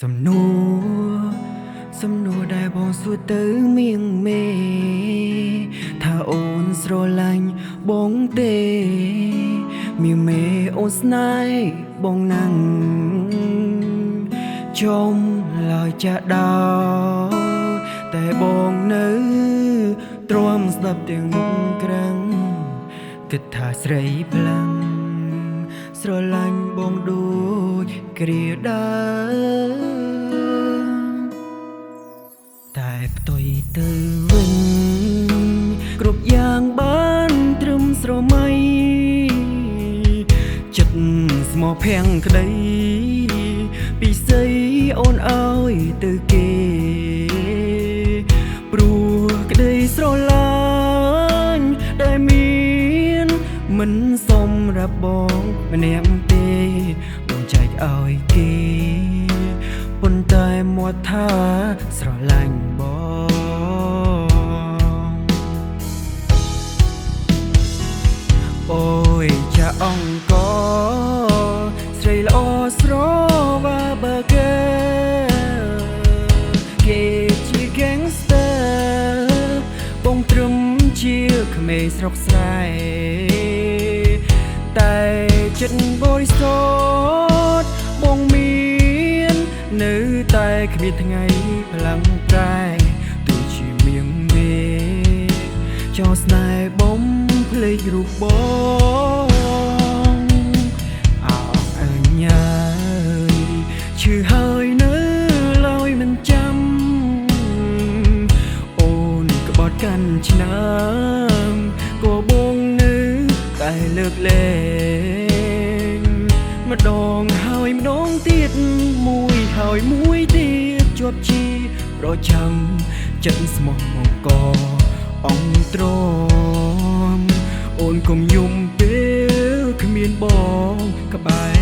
សំណួរសំណួរដែលបងសួរទៅមៀងមេថាអូនស្រឡាញ់បងទេមៀងមេអូនស្នេហ៍បងណាំងជុំឡើយចាក់ដោតែបងនៅទ្រាំស្ដាប់ទាំងមុខក្រាំងគិតថាស្រីផ្លាំងស្រឡាញ់បងដូចគ្រាដើតែផ្ទុយទៅវិញគ្រប់យ៉ាងបានត្រឹមស្រមៃចិត្តស្មោះភាំងក្តីពីស្អីអូនអើយទៅគេព្រោះក្តីស្រឡាញ់ដែលមានមិនសម្រាប់បងម្នាក់ទេបងចែកឲ្យគេប៉ុន្តែមាត់ថាស្រឡាញ់បងអូយចាអង្គស្រីល្អស្រវាបើគេជា gangster បងត្រឹមជាក្មេងស្រុកស្រែតែចិត្តបរិសុទ្ធបងមាននៅតែគ្មានថ្ងៃផ្លាំងប្រែទោះជាមៀងមេចោលស្នេហ៍បំភ្លេចរូបបងអោអើញ៉ាយឈឺហើយនៅឡើយមិនចាំអូនក្បត់កាន់ឆ្នាំក៏បងនៅតែលើកលែងម្ដងហើយម្ដងទៀតមួយហើយមួយទៀតជាប់ជីប្រចាំចិត្តស្មោះមកកអង្គទ្រាំអូនកុំយំពេលគ្មានបងក្បែរ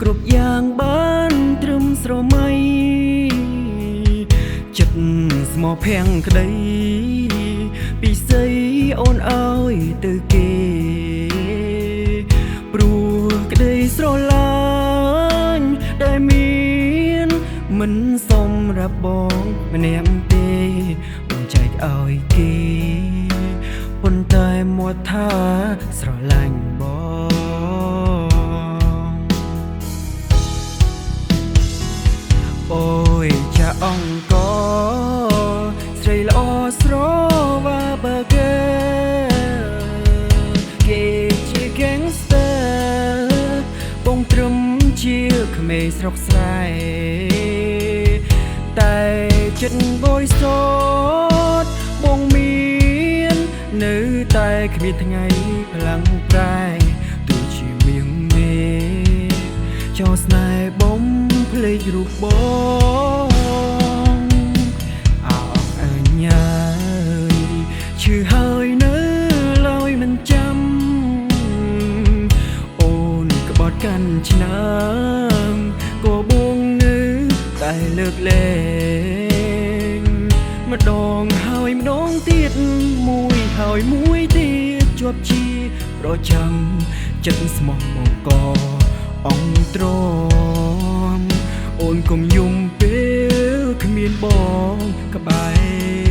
គ្រប់យ៉ាងបានត្រឹមស្រមៃចិត្តស្មោះភាំងក្តីពីស្អីអូនអើយទៅគេព្រោះក្តីស្រឡាញ់ដែលមានមិនសម្រាប់បងម្នាក់ទេបងចែកឲ្យគេប៉ុន្តែមាត់ថាស្រឡាញ់បងអូយចាអង្គស្រីល្អស្រវាបើគេជា gangster បងត្រឹមជាក្មេងស្រុកស្រែតែចិត្តបរិសុទ្ធបងមាននៅតែគ្មានថ្ងៃផ្លាំងប្រែទោះជាមៀងមេចោលស្នេហ៍បំភ្លេចរូបបងអោអើញ៉ាយឈឺហើយនៅឡើយមិនចាំអូនក្បត់កាន់ឆ្នាំក៏បងនៅតែលើកលែងម្ដងហើយម្ដងទៀតមួយហើយមួយទៀតជាប់ជីប្រចាំចិត្តស្មោះមកកអង្គទ្រាំអូនកុំយំពេលគ្មានបងក្បែរ